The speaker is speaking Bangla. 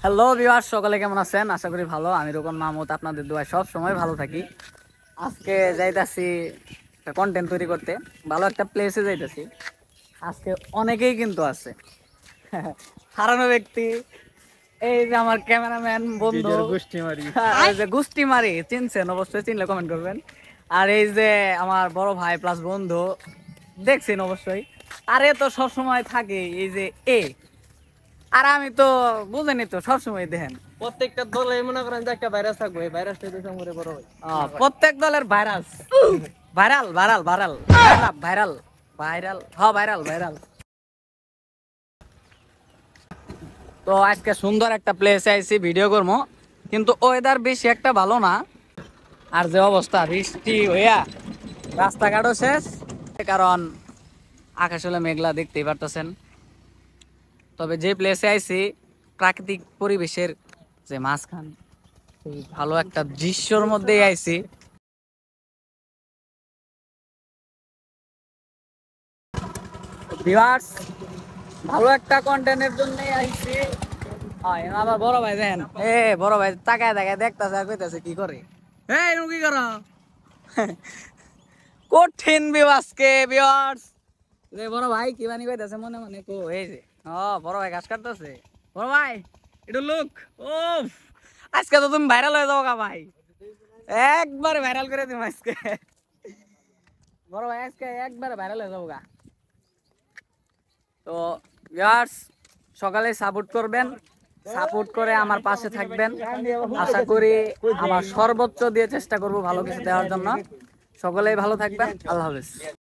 হ্যালো ভিউয়ার্স, সকলে কেমন আছেন? আশা করি ভালো। আমি রোকন মাহমুদ, আপনাদের দোয়ায় সব সময় ভালো থাকি। আজকে যাইতাছি একটা কন্টেন্ট তৈরি করতে, ভালো একটা প্লেসে যাইতাছি। আজকে অনেকেই কিন্তু আছে হারানো ব্যক্তি। এই যে আমার ক্যামেরাম্যান বন্ধু, এই যে গুষ্টি মারি চিনছেন, অবশ্যই চিনলে কমেন্ট করবেন। আর এই যে আমার বড় ভাই প্লাস বন্ধু, দেখছেন অবশ্যই। আরে তো সব সময় থাকে এই যে আর আমি তো বুঝেনি তো সবসময় দেখেন প্রত্যেকটা দলে মনে করেন যে একটা ভাইরাস থাকবে, এই ভাইরাসটা দিতে আমারে বড় ভাই। প্রত্যেক দলের virus viral viral viral viral viral হ্যাঁ ভাইরাল ভাইরাল। তো আজকে সুন্দর একটা প্লেসে আইছি, ভিডিও করবো, কিন্তু ওয়েদার বেশি একটা ভালো না। আর যে অবস্থা বৃষ্টি হইয়া রাস্তাঘাটও শেষ, কারণ আকাশ হলে মেঘলা, দেখতেই পারতেছেন। তবে যে প্লেসে আইছি প্রাকৃতিক পরিবেশের যে মাঝখান, এই ভালো একটা দৃশ্যর মধ্যেই আইছি। ভিউয়ার্স, ভালো একটা কন্টেন্টের জন্যই আইছি। আমার বড় ভাই দেখেন, বড় ভাই তাকায় তাকায় দেখতাছে আর কইতাছে কি করে, এই তুমি কি করো কঠিন ভিউ আজকে ভিউয়ার্স। যে বড় ভাই কি বানি কইতাছে মনে মনে, কো এই যে বড় ভাই ঘাস কাটতেছে। বড় ভাই একটু লুক, ওফ আজকে তো তুমি ভাইরাল হয়ে যাও গা ভাই, একবারে ভাইরাল করে দিম আজকে। বড় ভাই আজকে একবারে ভাইরাল হয়ে যাবো গা। তো ভিউয়ার্স, সকালে সাপোর্ট করবেন, সাপোর্ট করে আমার পাশে থাকবেন। আশা করি আমার সর্বোচ্চ দিয়ে চেষ্টা করব ভালো কিছু দেওয়ার জন্য। সকলেই ভালো থাকবেন। আল্লাহ হাফেজ।